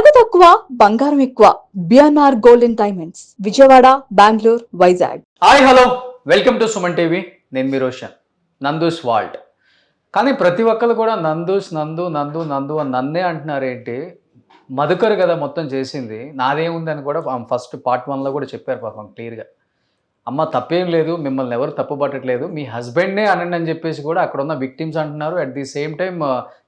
నగదు తక్కువ బంగారం ఎక్కువ. BNR gold and diamonds, Vijayawada, Bengaluru, Vizag. Hi hello, welcome to Suman TV. నేను మీ రోషన్. నందూస్ వాల్ట్. కానీ ప్రతి ఒక్కరు కూడా నందూస్ నందు నందు నందు అని నన్నే అంటున్నారేంటి? మధుకర్ కదా మొత్తం చేసింది, నాదేముందని కూడా ఫస్ట్ పార్ట్ 1లో కూడా చెప్పారు పాపం క్లియర్గా. అమ్మ తప్పేం లేదు, మిమ్మల్ని ఎవరు తప్పుపట్టట్లేదు, మీ హస్బెండ్నే అనండి అని చెప్పేసి కూడా అక్కడ ఉన్న విక్టిమ్స్ అంటున్నారు. At the same time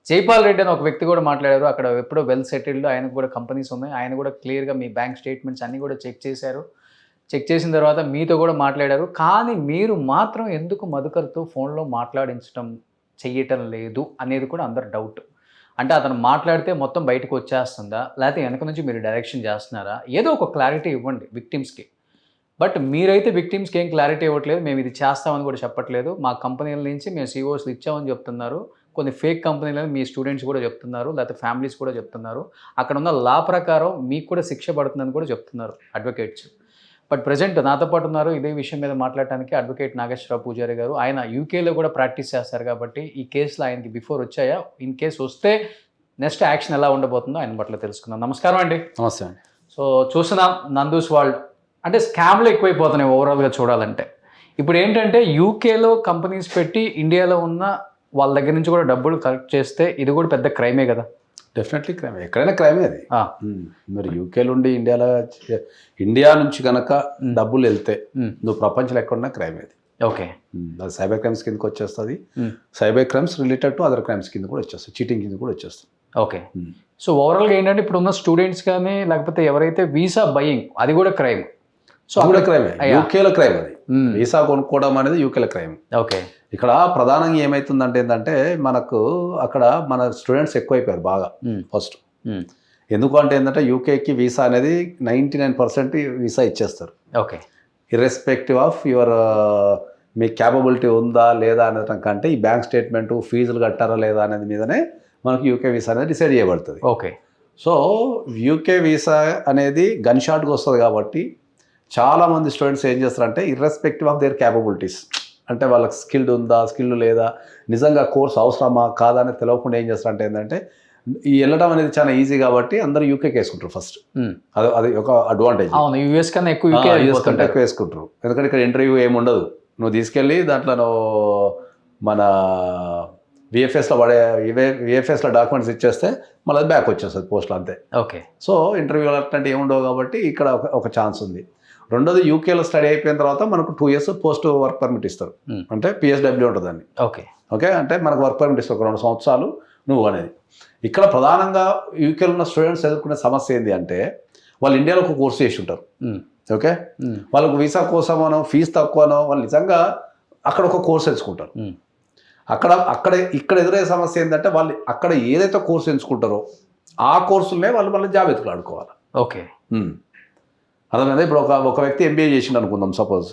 Jaipal Reddy అని ఒక వ్యక్తి కూడా మాట్లాడారు. అక్కడ ఎప్పుడో వెల్ సెటిల్డ్, ఆయనకు కూడా కంపెనీస్ ఉన్నాయి. ఆయన కూడా క్లియర్గా మీ బ్యాంక్ స్టేట్మెంట్స్ అన్నీ కూడా చెక్ చేశారు. చెక్ చేసిన తర్వాత మీతో కూడా మాట్లాడారు. కానీ మీరు మాత్రం ఎందుకు మధుకర్తో ఫోన్లో మాట్లాడించడం చెయ్యటం లేదు అనేది కూడా అందరు డౌట్. అంటే అతను మాట్లాడితే మొత్తం బయటకు వచ్చేస్తుందా, లేకపోతే వెనక నుంచి మీరు డైరెక్షన్ చేస్తున్నారా? ఏదో ఒక క్లారిటీ ఇవ్వండి విక్టిమ్స్కి. బట్ మీరైతే విక్టిమ్స్కి ఏం క్లారిటీ ఇవ్వట్లేదు. మేము ఇది చేస్తామని కూడా చెప్పట్లేదు. మా కంపెనీల నుంచి మేము CEOs ఇచ్చామని చెప్తున్నారు. కొన్ని ఫేక్ కంపెనీలను మీ స్టూడెంట్స్ కూడా చెప్తున్నారు, లేకపోతే ఫ్యామిలీస్ కూడా చెప్తున్నారు. అక్కడ ఉన్న లా ప్రకారం మీకు కూడా శిక్ష పడుతుందని కూడా చెప్తున్నారు అడ్వకేట్స్. బట్ ప్రజెంట్ నాతో పాటు ఉన్నారు ఇదే విషయం మీద మాట్లాడటానికి అడ్వకేట్ నాగేశ్వరరావు పూజారి గారు. ఆయన యూకేలో కూడా ప్రాక్టీస్ చేస్తారు కాబట్టి ఈ కేసులో ఆయనకి బిఫోర్ వచ్చాయా, ఇన్ కేసు వస్తే నెక్స్ట్ యాక్షన్ ఎలా ఉండబోతుందో ఆయన బట్ల తెలుసుకుందాం. నమస్కారం అండి. నమస్తే అండి. సో చూస్తున్నాం నందూస్ వాల్ట్ అంటే స్కామ్లు ఎక్కువైపోతున్నాయి ఓవరాల్గా చూడాలంటే. ఇప్పుడు ఏంటంటే యూకేలో కంపెనీస్ పెట్టి ఇండియాలో ఉన్న వాళ్ళ దగ్గర నుంచి కూడా డబ్బులు కలెక్ట్ చేస్తే ఇది కూడా పెద్ద క్రైమే కదా? డెఫినెట్లీ క్రైమే, ఎక్కడైనా క్రైమే అది. మరి యూకేలో ఉండి ఇండియా నుంచి కనుక డబ్బులు వెళ్తే నువ్వు ప్రపంచంలో ఎక్కడున్నా క్రైమే అది. ఓకే, అది సైబర్ క్రైమ్స్ కిందకి వచ్చేస్తుంది. Cyber crimes related to other crimes కింద కూడా వచ్చేస్తుంది, చీటింగ్ కింద కూడా వచ్చేస్తుంది. ఓకే. సో ఓవరాల్గా ఏంటంటే ఇప్పుడు ఉన్న స్టూడెంట్స్ కానీ లేకపోతే ఎవరైతే వీసా బయింగ్ అది కూడా క్రైమ్. సో కూడా క్రైమే, యూకేలో క్రైమ్ అది. వీసా కొనుక్కోవడం అనేది యూకేలో క్రైమ్. ఓకే. ఇక్కడ ప్రధానంగా ఏమవుతుందంటే ఏంటంటే మనకు అక్కడ మన స్టూడెంట్స్ ఎక్కువైపోయారు బాగా ఫస్ట్. ఎందుకు అంటే ఏంటంటే యూకేకి వీసా అనేది 99% వీసా ఇచ్చేస్తారు. Okay. Irrespective of your me capability ఉందా లేదా అనడం కంటే ఈ బ్యాంక్ స్టేట్మెంటు, ఫీజులు కట్టారా లేదా అనేది మీదనే మనకు యూకే వీసా అనేది డిసైడ్ చేయబడుతుంది. ఓకే. సో యూకే వీసా అనేది గన్ షాట్గా వస్తుంది కాబట్టి చాలామంది స్టూడెంట్స్ ఏం చేస్తారంటే ఇర్రెస్పెక్టివ్ ఆఫ్ దేర్ క్యాపబిలిటీస్, అంటే వాళ్ళకి స్కిల్డ్ ఉందా, స్కిల్ లేదా, నిజంగా కోర్స్ అవసరమా కాదా అనేది తెలియకుండా ఏం చేస్తారంటే ఏంటంటే ఈ వెళ్ళడం అనేది చాలా ఈజీ కాబట్టి అందరూ యూకేకి వేసుకుంటారు ఫస్ట్. అది ఒక అడ్వాంటేజ్. యూఎస్ కన్నా ఎక్కువ ఎక్కువ వేసుకుంటారు. ఎందుకంటే ఇక్కడ ఇంటర్వ్యూ ఏమి ఉండదు, నువ్వు తీసుకెళ్ళి దాంట్లో నువ్వు మన విఎఫ్ఎస్లో డాక్యుమెంట్స్ ఇచ్చేస్తే మళ్ళీ అది బ్యాక్ వచ్చేస్తుంది పోస్ట్లో, అంతే. ఓకే. సో ఇంటర్వ్యూ అట్లాంటి ఏముండవు కాబట్టి ఇక్కడ ఒక ఛాన్స్ ఉంది. రెండోది యూకేలో స్టడీ అయిపోయిన తర్వాత మనకు 2 years పోస్ట్ వర్క్ పర్మిట్ ఇస్తారు, అంటే PSW ఉంటుంది దాన్ని. ఓకే. ఓకే, అంటే మనకు వర్క్ పర్మిట్ ఇస్తారు 2 సంవత్సరాలు నువ్వు అనేది. ఇక్కడ ప్రధానంగా యూకేలో ఉన్న స్టూడెంట్స్ ఎదుర్కొనే సమస్య ఏంటి అంటే వాళ్ళు ఇండియాలో ఒక కోర్సు చేసి ఉంటారు. ఓకే, వాళ్ళకు వీసా కోసమనో ఫీజు తక్కువనో వాళ్ళు నిజంగా అక్కడ ఒక కోర్సు ఎంచుకుంటారు. ఇక్కడ ఎదురయ్యే సమస్య ఏంటంటే వాళ్ళు అక్కడ ఏదైతే కోర్సు ఎంచుకుంటారో ఆ కోర్సులనే వాళ్ళు మళ్ళీ జాబ్ ఎత్తులాడుకోవాలి. ఓకే. అర్థమైందా? ఇప్పుడు ఒక వ్యక్తి MBA చేసిండు అనుకుందాం సపోజ్,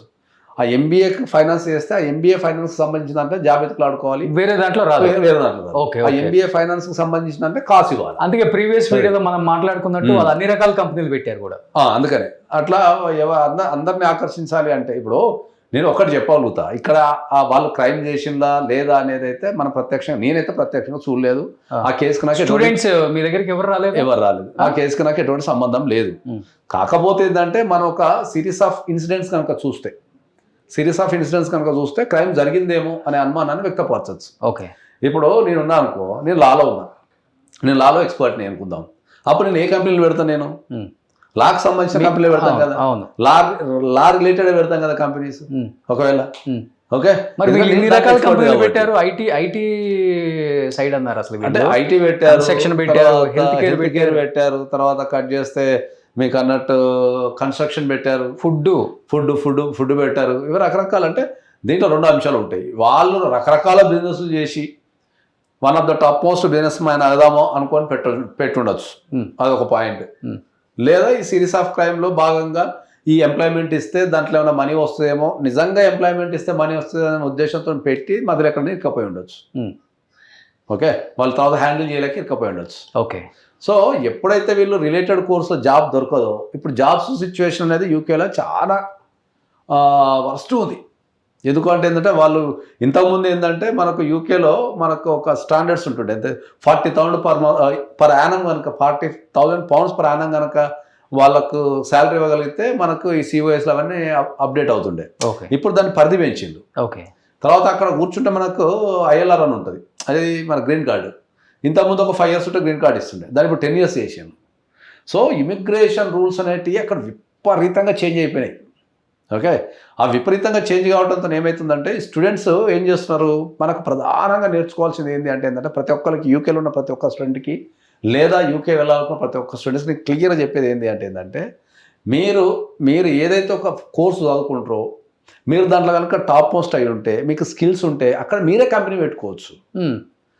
ఆ MBAకి ఫైనాన్స్ చేస్తే ఆ MBA ఫైనాన్స్ సంబంధించిన అంటే జాబ్ ఎత్తులాడుకోవాలి, వేరే దాంట్లో రాదు. ఆ MBA ఫైనాన్స్ కి సంబంధించిన అంటే కాసు ఇవ్వాలి. అందుకే ప్రీవియస్ వీడియోలో మనం మాట్లాడుకున్నట్టు వాళ్ళు అన్ని రకాల కంపెనీలు పెట్టారు కూడా. అందుకనే అట్లా అందరిని ఆకర్షించాలి అంటే ఇప్పుడు నేను ఒకటి చెప్పగలుగుతా, ఇక్కడ వాళ్ళు క్రైమ్ చేసిందా లేదా అనేది అయితే మనం నేనైతే ప్రత్యక్షంగా చూడలేదు. ఆ కేసుకి నాకు స్టూడెంట్స్ మీ దగ్గరికి ఎవరు రాలేదు. ఆ కేసుకి నాకు ఎటువంటి సంబంధం లేదు. కాకపోతే ఏంటంటే మనం ఒక సిరీస్ ఆఫ్ ఇన్సిడెంట్స్ కనుక చూస్తే క్రైమ్ జరిగిందేమో అనే అనుమానాన్ని వ్యక్తపరచచ్చు. ఓకే. ఇప్పుడు నేనున్నా అనుకో, నేను లాలో ఎక్స్పర్ట్ని అనుకుందాం, అప్పుడు నేను ఏ కంపెనీలు పెడతాను? నేను లాకి సంబంధించిన కంపెనీలు పెడతాం కదా, లా రిలేటెడ్ పెడతాం కదా కంపెనీస్ ఒకవేళ. ఓకే, మరి ఎన్ని రకాల కంపెనీలు పెట్టారు? ఐటీ సైడ్ అన్నారు అసలు, అంటే ఐటీ పెట్టారు, సెక్షన్ పెట్టారు, హెల్త్ కేర్ పెట్టారు, తర్వాత కట్ చేస్తే మీకు అన్నట్టు కన్స్ట్రక్షన్ పెట్టారు, ఫుడ్ పెట్టారు. ఇవి రకరకాలు. అంటే దీంట్లో 2 అంశాలు ఉంటాయి. వాళ్ళు రకరకాల బిజినెస్లు చేసి one of the top most business man అవుదామో అనుకొని పెట్టుండొచ్చు, అదొక పాయింట్. లేదా ఈ సిరీస్ ఆఫ్ క్రైమ్లో భాగంగా ఈ ఎంప్లాయ్మెంట్ ఇస్తే దాంట్లో ఏమైనా మనీ వస్తుందేమో, నిజంగా ఎంప్లాయ్మెంట్ ఇస్తే మనీ వస్తుందనే ఉద్దేశంతో పెట్టి మధ్యలో ఎక్కడ ఇరుక్కపోయి ఉండొచ్చు. ఓకే, వాళ్ళ తర్వాత హ్యాండిల్ చేయలేక ఇరుక్కపోయి ఉండొచ్చు. ఓకే. సో ఎప్పుడైతే వీళ్ళు రిలేటెడ్ కోర్సులో జాబ్ దొరకదో, ఇప్పుడు జాబ్స్ సిచ్యువేషన్ అనేది యూకేలో చాలా వరస్ట్ ఉంది. ఎందుకంటే ఏంటంటే వాళ్ళు ఇంతకుముందు ఏంటంటే మనకు యూకేలో మనకు ఒక స్టాండర్డ్స్ ఉంటుండే అంటే 40,000 పర్ యానం కనుక 40,000 pounds పర్ యానం కనుక వాళ్ళకు శాలరీ ఇవ్వగలిగితే మనకు ఈ సిఓఎస్లు అవన్నీ అప్డేట్ అవుతుండే. ఓకే. ఇప్పుడు దాన్ని పరిధి పెంచిండు. ఓకే. తర్వాత అక్కడ కూర్చుంటే మనకు ఐఎల్ఆర్ అని ఉంటుంది, అది మన గ్రీన్ కార్డు. ఇంతకుముందు ఒక 5 years ఉంటే గ్రీన్ కార్డు ఇస్తుండే, దాన్ని ఇప్పుడు 10 years చేసాను. సో ఇమిగ్రేషన్ రూల్స్ అనేటివి అక్కడ విపరీతంగా చేంజ్ అయిపోయినాయి. ఓకే, ఆ విపరీతంగా చేంజ్ కావడంతో ఏమవుతుందంటే స్టూడెంట్స్ ఏం చేస్తున్నారు, మనకు ప్రధానంగా నేర్చుకోవాల్సింది ఏంటంటే ప్రతి ఒక్కరికి యూకేలో ఉన్న ప్రతి ఒక్క స్టూడెంట్కి లేదా యూకే వెళ్ళాలనుకున్న ప్రతి ఒక్క స్టూడెంట్స్ని క్లియర్గా చెప్పేది ఏంటంటే మీరు ఏదైతే ఒక కోర్సు చదువుకుంటారో మీరు దాంట్లో కనుక టాప్ మోస్ట్ అయి ఉంటే మీకు స్కిల్స్ ఉంటే అక్కడ మీరే కంపెనీ పెట్టుకోవచ్చు.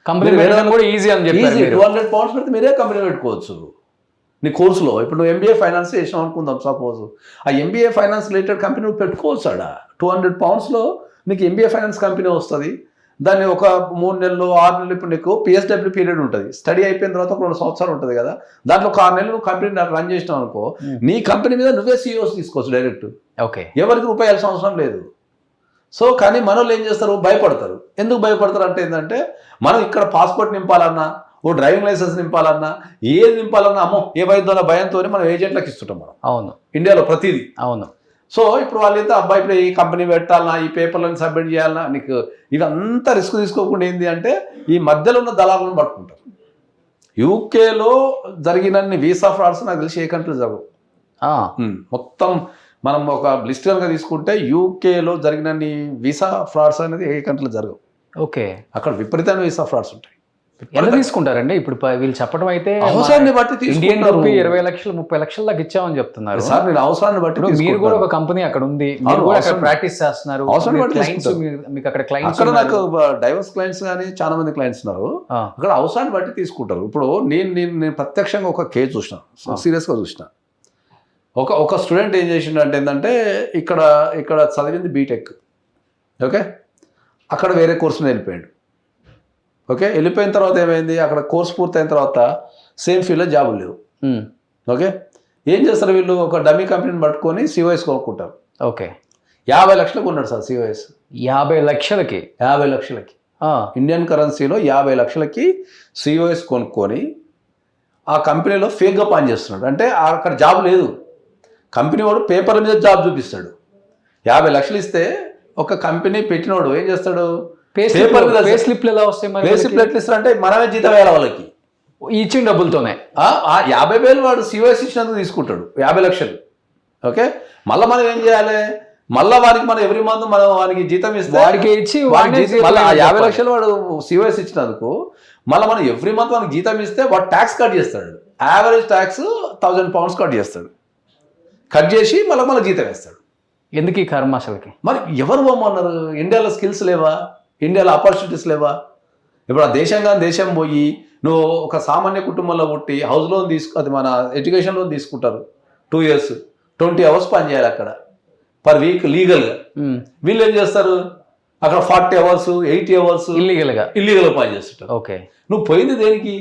కంపెనీ కూడా ఈజీ అని చెప్పి 200 pounds పెడితే మీరే కంపెనీ పెట్టుకోవచ్చు నీ కోర్సులో. ఇప్పుడు నువ్వు ఎంబీఏ ఫైనాన్స్ చేసినావు అనుకుందాం సపోజ్, ఆ ఎంబీఏ ఫైనాన్స్ రిలేటెడ్ కంపెనీ నువ్వు పెట్టుకోవచ్చు. ఆడ 200 poundsలో నీకు ఎంబీఏ ఫైనాన్స్ కంపెనీ వస్తుంది. దాన్ని ఒక 3 నెలలు 6 నెలలు, ఇప్పుడు నీకు పిఎస్డబ్ల్యూ పీరియడ్ ఉంటుంది, స్టడీ అయిపోయిన తర్వాత ఒక 2 సంవత్సరాలు ఉంటుంది కదా, దాంట్లో ఒక 6 నెలలు నువ్వు కంపెనీ రన్ చేసినావు అనుకో, నీ కంపెనీ మీద నువ్వే సీఈఓస్ తీసుకోవచ్చు డైరెక్ట్. ఓకే, ఎవరికి రూపాయి అవసరం లేదు. సో కానీ మన వాళ్ళు ఏం చేస్తారు, భయపడతారు. ఎందుకు భయపడతారు అంటే ఏంటంటే మనం ఇక్కడ పాస్పోర్ట్ నింపాలన్నా, ఓ డ్రైవింగ్ లైసెన్స్ నింపాలన్నా, ఏది నింపాలన్నా అమ్మో ఏమైందో భయంతో మనం ఏజెంట్లకు ఇస్తుంటాం మనం. అవును, ఇండియాలో ప్రతిదీ. అవును. సో ఇప్పుడు వాళ్ళైతే అబ్బాయి ఇప్పుడు ఈ కంపెనీ పెట్టాలన్నా, ఈ పేపర్లను సబ్మిట్ చేయాలన్నా, నీకు ఇదంతా రిస్క్ తీసుకోకుండా ఏంటి అంటే ఈ మధ్యలో ఉన్న దళాలను పట్టుకుంటారు. యూకేలో జరిగినన్ని వీసా ఫ్రాడ్స్ నాకు తెలిసి ఏ కంట్రీ జరగవు. మొత్తం మనం ఒక లిస్ట్ కనుక తీసుకుంటే యూకేలో జరిగినన్ని వీసా ఫ్రాడ్స్ అనేది ఏ కంట్రీలో జరగవు. ఓకే, అక్కడ విపరీతమైన వీసా ఫ్రాడ్స్ ఉంటాయి. ఎలా తీసుకుంటారండి ఇప్పుడు వీళ్ళు చెప్పడం అయితే అవసరాన్ని బట్టి ఇండియన్ రూపీ 20 లక్షలు 30 లక్షల దాకా ఇచ్చామని చెప్తున్నారు సార్. నేను అవసరాన్ని బట్టి మీరు కూడా ఒక కంపెనీ అక్కడ ఉంది, మీరు కూడా అక్కడ ప్రాక్టీస్ చేస్తున్నారు, మీకు అక్కడ క్లయింట్స్. అక్కడ నాకు డైవర్స్ క్లయింట్స్ కానీ చాలా మంది క్లయింట్స్ ఉన్నారు. అక్కడ అవసరాన్ని బట్టి తీసుకుంటారు. ఇప్పుడు నేను ప్రత్యక్షంగా ఒక కేసు చూసిన, సీరియస్గా చూసిన. ఒక స్టూడెంట్ ఏం చేసిండు అంటే ఏంటంటే ఇక్కడ చదివింది బీటెక్. ఓకే, అక్కడ వేరే కోర్సు వెళ్ళిపోయాడు. ఓకే, వెళ్ళిపోయిన తర్వాత ఏమైంది, అక్కడ కోర్స్ పూర్తయిన తర్వాత సేమ్ ఫీల్డ్లో జాబులు లేవు. ఓకే, ఏం చేస్తారు వీళ్ళు, ఒక డమ్మీ కంపెనీని పట్టుకొని సిఓఎస్ కొనుక్కుంటారు. ఓకే, 50 లక్షలకు ఉన్నాడు సార్ సిఓఎస్. 50 లక్షలకి 50 లక్షలకి ఇండియన్ కరెన్సీలో 50 లక్షలకి సిఓఎస్ కొనుక్కొని ఆ కంపెనీలో ఫేక్గా పనిచేస్తున్నాడు. అంటే అక్కడ జాబ్ లేదు, కంపెనీ వాడు పేపర్ల మీద జాబ్ చూపిస్తాడు. 50 లక్షలు ఇస్తే ఒక కంపెనీ పెట్టినోడు ఏం చేస్తాడు, పేపర్ మీద పే స్లిప్లు ఎలా వస్తాయి, పే స్లిప్లు ఎట్లా ఇస్తారు అంటే మనమే జీతం వేయాలి వాళ్ళకి ఇచ్చిన డబ్బులతోనే. 50,000 వాడు సిఓఎస్ ఇచ్చినందుకు తీసుకుంటాడు 50 లక్షలు. ఓకే, మళ్ళీ మనం ఏం చేయాలి, మళ్ళీ వారికి మనం ఎవ్రీ మంత్ మనం వానికి జీతం ఇస్తే వాడికి ఇచ్చి మళ్ళీ 50 లక్షలు వాడు సిఓఎస్ ఇచ్చినందుకు మళ్ళీ మనం ఎవ్రీ మంత్ మనకి జీతం ఇస్తే వాడు ట్యాక్స్ కట్ చేస్తాడు. యావరేజ్ ట్యాక్స్ 1000 pounds కట్ చేస్తాడు. కట్ చేసి మళ్ళీ జీతం వేస్తాడు. ఎందుకు ఈ కర్మ అసలుకి? మరి ఎవరు పోమన్నారు? ఇండియాలో స్కిల్స్ లేవా, ఇండియాలో ఆపర్చునిటీస్ లేవా? ఇప్పుడు ఆ దేశం పోయి నువ్వు ఒక సామాన్య కుటుంబంలో పుట్టి హౌస్ లోన్ అది మన ఎడ్యుకేషన్ లోన్ తీసుకుంటారు 2 years, 20 hours పని చేయాలి అక్కడ పర్ వీక్ లీగల్గా. వీళ్ళు ఏం చేస్తారు, అక్కడ 40 hours 80 hours ఇల్లీగల్గా పని చేస్తుంటారు. ఓకే, నువ్వు పోయింది దేనికి?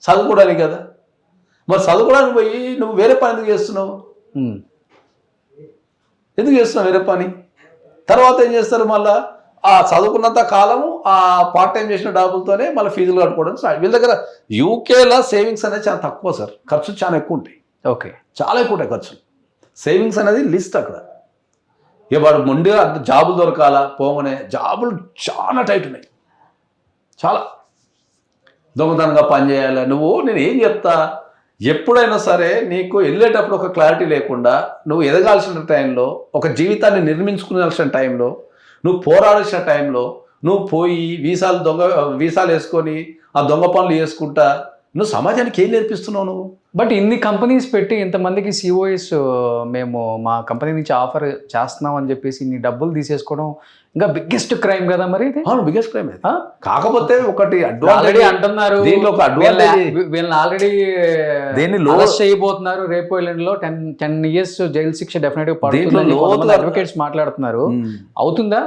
చదువుకోవడానికి కదా. మరి చదువుకోవడానికి పోయి నువ్వు వేరే పని ఎందుకు చేస్తున్నావు? ఎందుకు చేస్తున్నావు వేరే పని? తర్వాత ఏం చేస్తారు, మళ్ళీ ఆ చదువుకున్నంత కాలము ఆ పార్ట్ టైం చేసిన డబ్బులతోనే మళ్ళీ ఫీజులు కట్టుకోవడం. వీళ్ళ దగ్గర యూకేలో సేవింగ్స్ అనేది చాలా తక్కువ సార్, ఖర్చు చాలా ఎక్కువ ఉంటాయి. ఓకే, చాలా ఎక్కువ ఉంటాయి ఖర్చులు. సేవింగ్స్ అనేది లిస్ట్ అక్కడ. ఇక వాడు ముందుగా జాబులు దొరకాలా, పోగానే జాబులు చాలా టైట్ ఉన్నాయి, చాలా దొంగతనంగా పనిచేయాలి. నేను ఏం చెప్తా, ఎప్పుడైనా సరే నీకు వెళ్ళేటప్పుడు ఒక క్లారిటీ లేకుండా నువ్వు ఎదగాల్సిన టైంలో, ఒక జీవితాన్ని నిర్మించుకునాల్సిన టైంలో, నువ్వు పోరాడాల్సిన టైంలో నువ్వు పోయి వీసాలు వేసుకొని ఆ దొంగ పనులు చేసుకుంటా నువ్వు సమాజానికి ఏం నేర్పిస్తున్నావు నువ్వు? బట్ ఇన్ని కంపెనీస్ పెట్టి ఇంతమందికి సిఓఎస్ మేము మా కంపెనీ నుంచి ఆఫర్ చేస్తున్నాం అని చెప్పేసి ఇన్ని డబ్బులు తీసేసుకోవడం ఇంకా బిగ్గెస్ట్ క్రైమ్ కదా మరి? అవును, బిగ్గెస్ట్ క్రైమ్. కాకపోతే ఒకటి ఆల్రెడీ అంటున్నారు, దీంట్లో ఒక అడ్వాంటేజ్, వీళ్ళని ఆల్రెడీ అరెస్ట్ చేయబోతున్నారు. రేపు ఎల్లుండిలో 10 years జైలు శిక్ష డెఫినెట్ గా పడుతుంది. అడ్వకేట్స్ మాట్లాడుతున్నారు, అవుతుందా?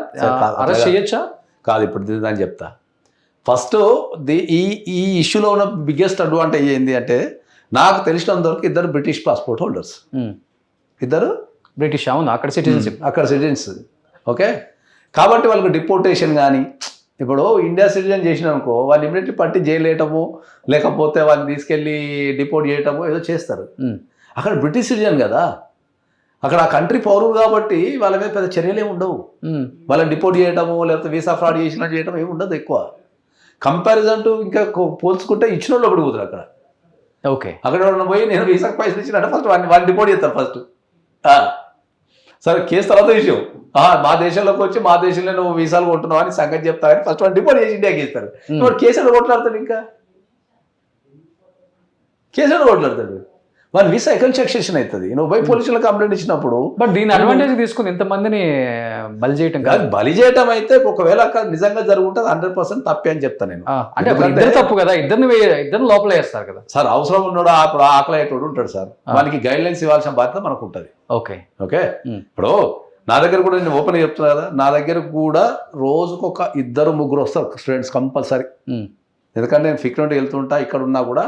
అరెస్ట్ చేయొచ్చా? కాదు, ఇప్పుడు దాన్ని చెప్తా. ఫస్ట్ ఈ ఇష్యూలో ఉన్న బిగ్గెస్ట్ అడ్వాంటేజ్ ఏంటి అంటే, నాకు తెలిసినంతవరకు 2 బ్రిటిష్ పాస్పోర్ట్ హోల్డర్స్. 2 బ్రిటిష్, అవును, అక్కడ సిటిజన్షిప్. అక్కడ సిటిజన్స్. ఓకే, కాబట్టి వాళ్ళకి డిపోర్టేషన్ కానీ, ఇప్పుడు ఇండియా సిటిజన్ చేసిన అనుకో వాళ్ళు ఇమీడియట్లీ పట్టి జైలు వేయటము, లేకపోతే వాళ్ళని తీసుకెళ్ళి డిపోర్ట్ చేయటము ఏదో చేస్తారు. అక్కడ బ్రిటిష్ సిటిజన్ కదా, అక్కడ ఆ కంట్రీ పౌరులు కాబట్టి వాళ్ళ మీద పెద్ద చర్యలు ఏమి ఉండవు. వాళ్ళని డిపోర్ట్ చేయటము లేకపోతే వీసా ఫ్రాడ్ చేసినట్టు చేయడం ఏమి ఉండదు ఎక్కువ. కంపారిజన్ టు ఇంకా పోల్చుకుంటే ఇచ్చిన వాళ్ళు ఒకటి కుదరు అక్కడ. ఓకే, అక్కడ ఎవరైనా పోయి నేను వీసాకు పైసలు ఇచ్చినట్టు ఫస్ట్ వాళ్ళు డిపోర్ట్ చేస్తారు ఫస్ట్. సరే కేసు తర్వాత విషయం, మా దేశంలోకి వచ్చి మా దేశంలో నువ్వు వీసాలు కొంటున్నావు అని సంగతి చెప్తావని ఫస్ట్ వాళ్ళు డిపోర్ట్ చేసి ఇండియాకి ఇస్తారు. ఇప్పుడు కేసు ఎక్కడ కొట్లాడతాడు, ఇంకా కేసు ఎక్కడ కొట్లాడతాడు, వాళ్ళ వీసా ఎక్కడ సెక్షన్ అవుతుంది. నువ్వు పోయి పోలీసులు కంప్లైంట్ ఇచ్చినప్పుడు. బట్ దీని అడ్వాంటేజ్ తీసుకుని ఇంతమందిని బలి చేయటం కాదు, బలి చేయటం అయితే ఒకవేళ అక్కడ నిజంగా జరుగుతుంది 100% తప్పే అని చెప్తాను నేను. అంటే ఇద్దరు తప్పు కదా, ఇద్దరు లోపల వేస్తారు కదా సార్. అవసరం ఉన్నాడు అప్పుడు ఆకలి అయ్యేటోడు ఉంటాడు సార్, వానికి గైడ్ లైన్స్ ఇవ్వాల్సిన బాధ్యత మనకు ఉంటుంది. ఓకే ఓకే, ఇప్పుడు నా దగ్గర కూడా నేను ఓపెన్ చెప్తున్నా కదా, నా దగ్గర కూడా రోజుకు ఒక 2-3 వస్తారు స్టూడెంట్స్ కంపల్సరీ. ఎందుకంటే నేను ఫిక్రెంట్ వెళ్తుంటా, ఇక్కడ ఉన్నా కూడా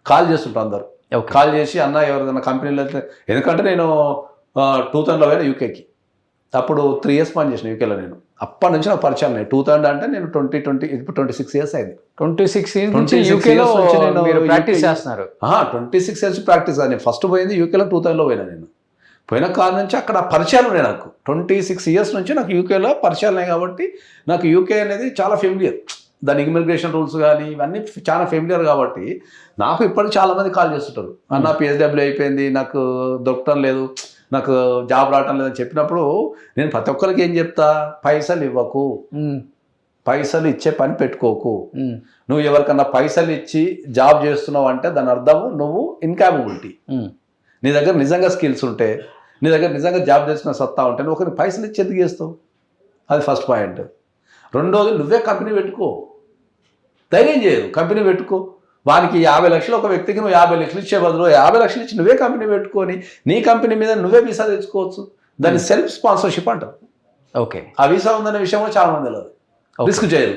కాల్ చేస్తుంటా అందరు. కాల్ చేసి అన్న ఎవరిదైనా కంపెనీలో, ఎందుకంటే నేను 2000లో పోయినా యూకేకి. అప్పుడు 3 years పని చేసిన యూకేలో నేను. అప్పటి నుంచి నాకు పరిచయం లేదు. 2000 అంటే నేను 26 years అయింది. 26 years నుంచి యూకేలో మీరు ప్రాక్టీస్ చేస్తున్నారు? 26 years ప్రాక్టీస్ కాదు. నేను ఫస్ట్ పోయింది యూకేలో 2000లో పోయినా. నేను పోయిన కాలం నుంచి అక్కడ పరిచయాలు ఉన్నాయి నాకు. 26 years నుంచి నాకు యూకేలో పరిచయాలు ఉన్నాయి కాబట్టి నాకు యూకే అనేది చాలా ఫెమిలియర్. దాని ఇమిగ్రేషన్ రూల్స్ కానీ ఇవన్నీ చాలా ఫెమిలియర్ కాబట్టి నాకు ఇప్పటికి చాలామంది కాల్ చేస్తుంటారు, అన్న పిహెచ్డబ్ల్యూ అయిపోయింది, నాకు దొరకటం లేదు, నాకు జాబ్ రావటం లేదని చెప్పినప్పుడు నేను ప్రతి ఒక్కరికి ఏం చెప్తా, పైసలు ఇవ్వకు, పైసలు ఇచ్చే పని పెట్టుకోకు. నువ్వు ఎవరికన్నా పైసలు ఇచ్చి జాబ్ చేస్తున్నావు అంటే దాని అర్థము నువ్వు ఇన్కాపబిలిటీ. నీ దగ్గర నిజంగా స్కిల్స్ ఉంటే, నీ దగ్గర నిజంగా జాబ్ చేసుకునే సత్తా ఉంటే నువ్వు ఒకరికి పైసలు ఇచ్చి ఎందుకు చేస్తావు? అది ఫస్ట్ పాయింట్. రెండోది, నువ్వే కంపెనీ పెట్టుకో, ధైర్యం చేయరు, కంపెనీ పెట్టుకో. వానికి 50 లక్షలు ఒక వ్యక్తికి నువ్వు 50 లక్షలు ఇచ్చే బదులు 50 లక్షలు ఇచ్చి నువ్వే కంపెనీ పెట్టుకొని నీ కంపెనీ మీద నువ్వే వీసా తెచ్చుకోవచ్చు. దాన్ని సెల్ఫ్ స్పాన్సర్షిప్ అంటారు. ఓకే, ఆ వీసా ఉందనే విషయం కూడా చాలా మంది తెలియదు, రిస్క్ చేయరు.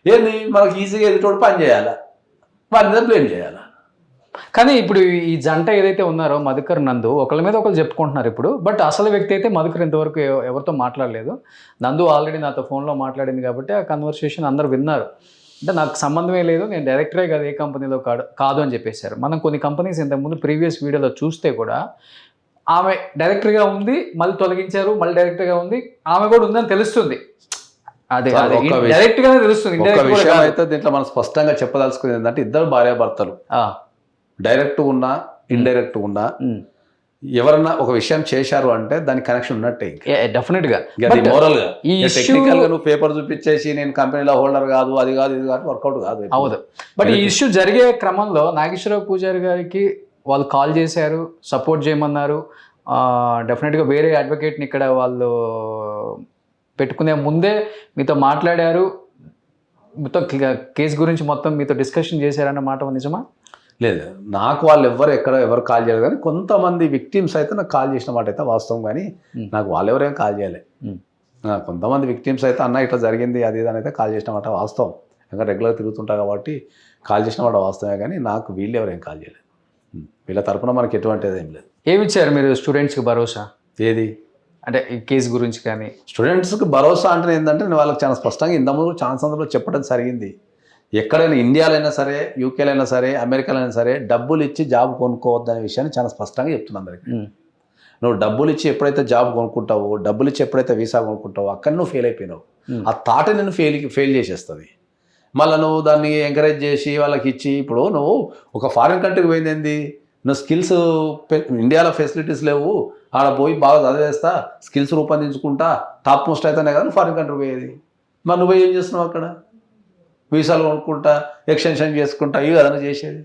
ఏంది మనకి ఈజీగా ఎదుటోడు పని చేయాలా, వారి మీద బ్లేమ్ చేయాలా. కానీ ఇప్పుడు ఈ జంట ఏదైతే ఉన్నారో మధుకర్ నందు ఒకళ్ళ మీద ఒకళ్ళు చెప్పుకుంటున్నారు ఇప్పుడు. బట్ అసలు వ్యక్తి అయితే మధుకర్ ఇంతవరకు ఎవరితో మాట్లాడలేదు. నందు ఆల్రెడీ నాతో ఫోన్లో మాట్లాడింది కాబట్టి ఆ కన్వర్సేషన్ అందరు విన్నారు. అంటే నాకు సంబంధమే లేదు, నేను డైరెక్టరే కాదు, ఏ కంపెనీలో కాదు అని చెప్పేశారు. మనం కొన్ని కంపెనీస్ ఇంతకుముందు ప్రీవియస్ వీడియోలో చూస్తే కూడా ఆమె డైరెక్టర్గా ఉంది, మళ్ళీ తొలగించారు, మళ్ళీ డైరెక్టర్గా ఉంది, ఆమె కూడా ఉందని తెలుస్తుంది. అదే డైరెక్ట్ గానే తెలుస్తుంది. అయితే దీంట్లో మనం స్పష్టంగా చెప్పదలుచుకుంది ఏంటంటే, ఇద్దరు భార్యాభర్తలు డైరెక్ట్ ఉన్నా ఇండైరెక్ట్ ఉన్నా ఎవరన్నా ఒక విషయం చేశారు అంటే దానికి కనెక్షన్ ఉన్నట్టే. డెఫినెట్ గా మోరల్ గా, టెక్నికల్ గా నువ్వు పేపర్ చూపించేసి నేను కంపెనీలో హోల్డర్ కాదు, అది కాదు, ఇది కాదు, వర్కౌట్ కాదు. అవును, బట్ ఈ ఇష్యూ జరిగే క్రమంలో నాగేశ్వరరావు పూజారి గారికి వాళ్ళు కాల్ చేశారు, సపోర్ట్ చేయమన్నారు. డెఫినెట్గా వేరే అడ్వకేట్ని ఇక్కడ వాళ్ళు పెట్టుకునే ముందే మీతో మాట్లాడారు, మీతో కేసు గురించి మొత్తం మీతో డిస్కషన్ చేశారన్న మాట నిజమా? లేదు, నాకు వాళ్ళు ఎవరు కాల్ చేయలేదు, కానీ కొంతమంది విక్టిమ్స్ అయితే నాకు కాల్ చేసిన మాట అయితే వాస్తవం. కానీ నాకు వాళ్ళు ఎవరేం కాల్ చేయలే. కొంతమంది విక్టిమ్స్ అయితే అన్న ఇట్లా జరిగింది అది ఇది అని అయితే కాల్ చేసిన మాట వాస్తవం. ఇంకా రెగ్యులర్ తిరుగుతుంటా కాబట్టి కాల్ చేసిన మాట వాస్తవమే. కానీ నాకు వీళ్ళు ఎవరేం కాల్ చేయలేదు. వీళ్ళ తరపున మనకి ఎటువంటిది ఏం లేదు. ఏమి ఇచ్చారు మీరు స్టూడెంట్స్కి భరోసా? ఏది అంటే ఈ కేసు గురించి కానీ స్టూడెంట్స్కి భరోసా అంటే ఏంటంటే, నేను వాళ్ళకి చాలా స్పష్టంగా ఇంతకుముందు చాలా సందర్భంలో చెప్పడం జరిగింది. ఎక్కడైనా ఇండియాలో అయినా సరే, యూకేలో అయినా సరే, అమెరికాలో అయినా సరే డబ్బులు ఇచ్చి జాబ్ కొనుక్కోవద్దనే విషయాన్ని చాలా స్పష్టంగా చెప్తున్నాను అందరికీ. నువ్వు డబ్బులు ఇచ్చి ఎప్పుడైతే జాబ్ కొనుక్కుంటావో, డబ్బులు ఇచ్చి ఎప్పుడైతే వీసా కొనుక్కుంటావో అక్కడ నువ్వు ఫెయిల్ అయిపోయినావు. ఆ థాట్ నేను ఫెయిల్ చేసేస్తుంది. మళ్ళీ నువ్వు దాన్ని ఎంకరేజ్ చేసి వాళ్ళకి ఇచ్చి, ఇప్పుడు నువ్వు ఒక ఫారిన్ కంట్రీకి పోయింది ఏంది, నువ్వు స్కిల్స్ ఇండియాలో ఫెసిలిటీస్ లేవు, ఆడ పోయి బాగా చదివేస్తా, స్కిల్స్ రూపొందించుకుంటా, టాప్ మోస్ట్ అయితేనే కదా ఫారిన్ కంట్రీ పోయేది. మరి నువ్వు ఏం చేస్తున్నావు అక్కడ? వీసాలు కొనుక్కుంటా, ఎక్స్టెన్షన్ చేసుకుంటా, ఇవి కదన్నా చేసేది.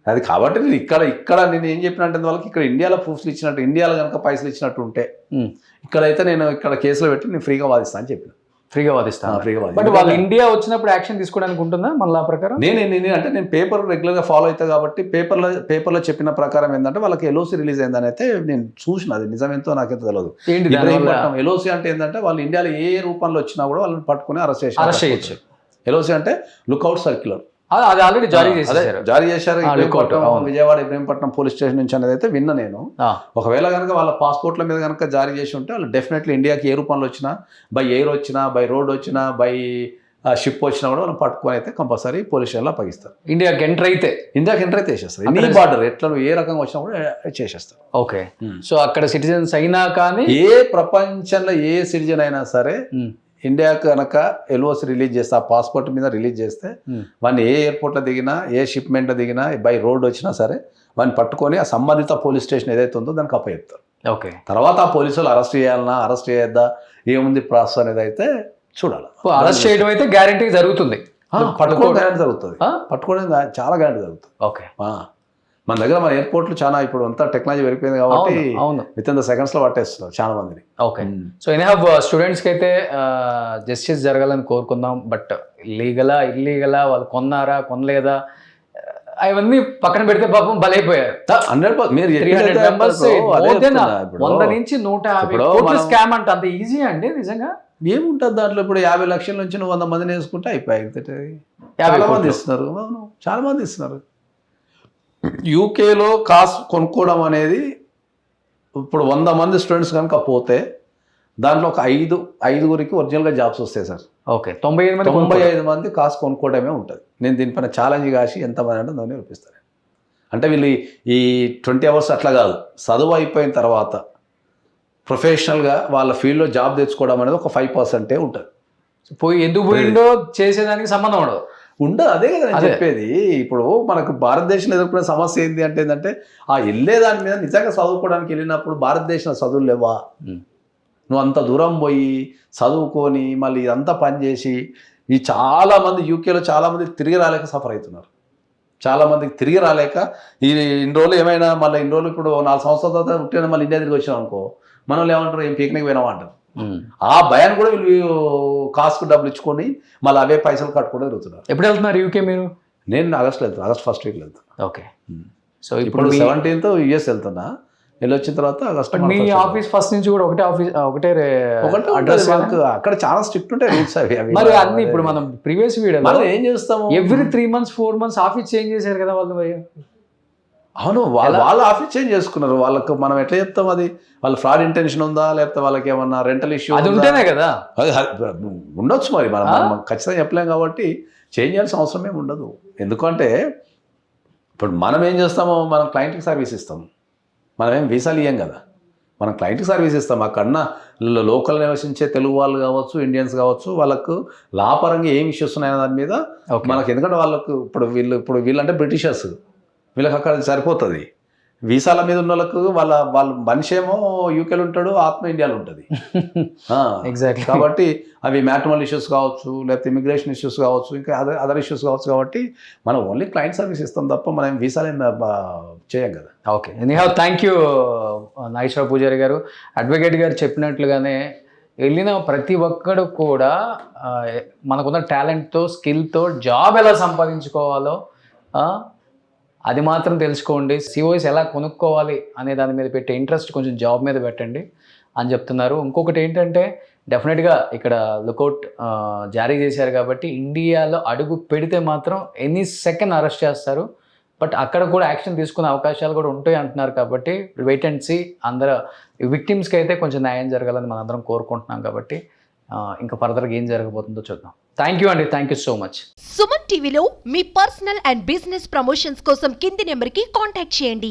అది కాబట్టి నేను ఇక్కడ నేను ఏం చెప్పిన అంటే, వాళ్ళకి ఇక్కడ ఇండియాలో ప్రూఫ్స్ ఇచ్చినట్టు, ఇండియాలో కనుక పైసలు ఇచ్చినట్టు ఉంటే ఇక్కడైతే నేను ఇక్కడ కేసులో పెట్టి నేను ఫ్రీగా వాదిస్తాను అని చెప్పిన. ఫ్రీగా వాదిస్తాను. బట్ వాళ్ళు ఇండియా వచ్చినప్పుడు యాక్షన్ తీసుకోవడానికి ఉంటుందా మళ్ళీ ఆ ప్రకారం? నేను పేపర్ రెగ్యులర్గా ఫాలో అవుతాను కాబట్టి పేపర్లో చెప్పిన ప్రకారం ఏంటంటే, వాళ్ళకి ఎల్ఓసి రిలీజ్ అయిందని అయితే నేను చూసిన. అది నిజమేంతో నాకైతే తెలియదు. ఎల్ఓసి అంటే ఏంటంటే, వాళ్ళు ఇండియాలో ఏ రూపంలో వచ్చినా కూడా వాళ్ళని పట్టుకుని అరెస్ట్ చేయొచ్చు. ఎల్ఓసి అంటే లుక్అవుట్ సర్క్యులర్. అది ఆల్రెడీ జారీ అదే చేసేసారు. జారీ చేశారు. lookout, ఇబ్రహీంపట్నం, అవును. విజయవాడ ఇబ్రహీంపట్నం పోలీస్ స్టేషన్ నుంచి అనేది అయితే విన్నా నేను. ఒకవేళ కనుక వాళ్ళ పాస్పోర్ట్ల మీద కనుక జారీ చేసి ఉంటే వాళ్ళు డెఫినెట్లీ ఇండియాకి ఏ రూపంలో వచ్చినా, బై ఎయిర్ వచ్చినా, బై రోడ్ వచ్చినా, బై షిప్ వచ్చినా కూడా వాళ్ళు పట్టుకొని అయితే కంపల్సరీ పోలీస్ స్టేషన్లో అప్పగిస్తారు. ఇండియాకి ఎంటర్ అయితే ఇండియాకి ఎంటర్ అయితే చేసేస్తారు. ఎనీ బార్డర్ ఎట్లా నువ్వు ఏ రకంగా వచ్చినా కూడా చేసేస్తారు. ఓకే. సో అక్కడ సిటిజన్స్ అయినా కానీ ఏ ప్రపంచంలో ఏ సిటిజన్ అయినా సరే ఇండియాకి కనుక ఎల్ఓసి రిలీజ్ చేస్తే, ఆ పాస్పోర్ట్ మీద రిలీజ్ చేస్తే వాడిని ఏ ఎయిర్పోర్ట్లో దిగినా, ఏ షిప్మెంట్లో దిగినా, బై రోడ్ వచ్చినా సరే వాడిని పట్టుకొని ఆ సంబంధిత పోలీస్ స్టేషన్ ఏదైతే ఉందో దానికి అప్పచెప్తారు. ఓకే. తర్వాత ఆ పోలీసులు అరెస్ట్ చేయాలన్నా, అరెస్ట్ చేయొద్దా, ఏముంది ప్రాసెస్ అనేది అయితే చూడాలి. అరెస్ట్ చేయడం అయితే గ్యారంటీ జరుగుతుంది. పట్టుకోవడం గ్యారెంటీ జరుగుతుంది. పట్టుకోవడం చాలా గ్యారెంటీ జరుగుతుంది. ఓకే. మన దగ్గర మన ఎయిర్పోర్ట్లు చాలా ఇప్పుడు అంతా టెక్నాలజీ పెరిగిపోయింది కాబట్టి అవును, విత్ ఇన్ ద సెకండ్స్లో పట్టేస్తున్నారు చాలా మందిని. ఓకే. సో ఎనీహౌ స్టూడెంట్స్కి అయితే జస్టిస్ జరగాలని కోరుకుందాం. బట్ లీగలా ఇల్లీగలా, వాళ్ళు కొన్నారా కొనలేదా అవన్నీ పక్కన పెడితే పాపం బలైపోయారు. 100% మీరు 300 members, more than 100 నుంచి 150 ఇప్పుడు కోట్ల మనం- స్కామ్ అంటే అంత ఈజీ అండి నిజంగా? ఏముంటుంది దాంట్లో? ఇప్పుడు 50 లక్షల నుంచి నువ్వు 100 మందిని వేసుకుంటే అయిపోయాయి. 50 చాలా మంది కోట్లు. ఇస్తున్నారు. అవును, చాలా మంది ఇస్తున్నారు. యూకేలో కాస్ కొనుక్కోవడం అనేది ఇప్పుడు 100 మంది స్టూడెంట్స్ కనుక పోతే దాంట్లో ఒక ఐదుగురికి ఒరిజినల్గా జాబ్స్ వస్తాయి సార్. ఓకే. 95 మంది 95 మంది కాస్ కొనుక్కోవడమే ఉంటుంది. నేను దీనిపైన ఛాలెంజ్ కాసి ఎంతమంది అంటే దాన్ని చూపిస్తాను. అంటే వీళ్ళు ఈ 20 అవర్స్ అట్లా కాదు, చదువు అయిపోయిన తర్వాత ప్రొఫెషనల్గా వాళ్ళ ఫీల్డ్లో జాబ్ తెచ్చుకోవడం అనేది ఒక 5% ఉంటుంది. పోయి ఎందుకు పోయిండో చేసేదానికి సంబంధం ఉండదు. ఉండదు. అదే కదా నేను చెప్పేది. ఇప్పుడు మనకు భారతదేశంలో ఎదుర్కొనే సమస్య ఏంటి అంటే ఏంటంటే ఆ వెళ్ళే దాని మీద నిజంగా చదువుకోవడానికి వెళ్ళినప్పుడు భారతదేశంలో చదువులు లేవా? నువ్వు అంత దూరం పోయి చదువుకొని మళ్ళీ ఇదంతా పనిచేసి ఈ చాలామంది యూకేలో చాలామంది తిరిగి రాలేక సఫర్ అవుతున్నారు. చాలామందికి తిరిగి రాలేక ఇన్ని రోజులు ఏమైనా మళ్ళీ ఇన్ని రోజులు ఇప్పుడు 4 సంవత్సరాల తర్వాత పుట్టిన మళ్ళీ ఇండియా తిరిగి వచ్చినాం అనుకో, మనం ఏమంటారు, ఏం పీక్నిక్ పోయినావా అంటారు. ఆ భయాన్ని కూడా వీళ్ళు కాస్ట్కు డబ్బులు ఇచ్చుకొని మళ్ళీ అవే పైసలు కట్టుకుంటూ తిరుగుతున్నారు. ఎప్పుడు వెళ్తున్నారు యూకే మీరు? నేను ఆగస్ట్లో వెళ్తాను, ఆగస్ట్ 1st వీక్లో వెళ్తాను. ఓకే. సో ఇప్పుడు 17th యూఎస్ వెళ్తున్నా. వెళ్ళి వచ్చిన తర్వాత ఆగస్ట్. మీ ఆఫీస్ ఫస్ట్ నుంచి కూడా ఒకటే అడ్రస్ అక్కడ చాలా స్ట్రిక్ట్ ఉంటాయి రూల్స్ అవి. మరి అన్ని ఇప్పుడు మనం ప్రీవియస్ వీడియో మనం ఏం చేస్తాము, every 3 months 4 months office change చేశారు కదా వాళ్ళు. మరి అవును, వాళ్ళ ఆఫీస్ చేంజ్ చేసుకున్నారు. వాళ్ళకు మనం ఎట్లా చెప్తాం అది? వాళ్ళ ఫ్రాడ్ ఇంటెన్షన్ ఉందా, లేకపోతే వాళ్ళకి ఏమన్నా రెంటల్ ఇష్యూ అది ఉంటేనే కదా. అది ఉండొచ్చు. మరి మనం ఖచ్చితంగా చెప్పలేం కాబట్టి చేంజ్ చేయాల్సిన అవసరం ఏమి ఉండదు. ఎందుకంటే ఇప్పుడు మనం ఏం చేస్తామో, మనం క్లయింట్కి సర్వీస్ ఇస్తాం, మనం ఏం వీసాలు ఇయ్యం కదా. మనం క్లయింట్కి సర్వీస్ ఇస్తాం. అక్కడన్నా లోకల్ నివసించే తెలుగు వాళ్ళు కావచ్చు, ఇండియన్స్ కావచ్చు, వాళ్ళకు లాపరంగా ఏం ఇష్యూస్ ఉన్నాయన్న దాని మీద మనకు. ఎందుకంటే వాళ్ళకు ఇప్పుడు వీళ్ళంటే బ్రిటిషర్స్, వీళ్ళకి అక్కడ సరిపోతుంది. వీసాల మీద ఉన్న వాళ్ళకు వాళ్ళ మనిషి ఏమో యూకేలో ఉంటాడు, ఆత్మ ఇండియాలో ఉంటుంది. ఎగ్జాక్ట్లీ. కాబట్టి అవి మ్యాట్రిమోనల్ ఇష్యూస్ కావచ్చు, లేకపోతే ఇమిగ్రేషన్ ఇష్యూస్ కావచ్చు, ఇంకా అదర్ ఇష్యూస్ కావచ్చు. కాబట్టి మనం ఓన్లీ క్లయింట్ సర్వీస్ ఇస్తాం తప్ప మనం వీసాలు ఏం చేయం కదా. Okay. Anyhow thank you Nageswara పూజారి గారు. అడ్వకేట్ గారు చెప్పినట్లుగానే వెళ్ళిన ప్రతి ఒక్కడు కూడా మనకున్న టాలెంట్తో, స్కిల్తో జాబ్ ఎలా సంపాదించుకోవాలో అది మాత్రం తెలుసుకోండి. సిఓఎస్ ఎలా కొనుక్కోవాలి అనే దాని మీద పెట్టే ఇంట్రెస్ట్ కొంచెం జాబ్ మీద పెట్టండి అని చెప్తున్నారు. ఇంకొకటి ఏంటంటే డెఫినెట్గా ఇక్కడ లుకౌట్ జారీ చేశారు కాబట్టి ఇండియాలో అడుగు పెడితే మాత్రం ఎనీ సెకండ్ అరెస్ట్ చేస్తారు. బట్ అక్కడ కూడా యాక్షన్ తీసుకునే అవకాశాలు కూడా ఉంటాయి అంటున్నారు. కాబట్టి వెయిట్ అండ్ సీ. అందరూ విక్టిమ్స్కి అయితే కొంచెం న్యాయం జరగాలని మనందరం కోరుకుంటున్నాం. కాబట్టి ఇంకా ఫర్దర్గా ఏం జరగబోతుందో చూద్దాం. థ్యాంక్ యూ అండి. Thank you so much. Suman టీవీలో మీ పర్సనల్ అండ్ బిజినెస్ ప్రమోషన్స్ కోసం కింది నెంబర్కి కాంటాక్ట్ చేయండి.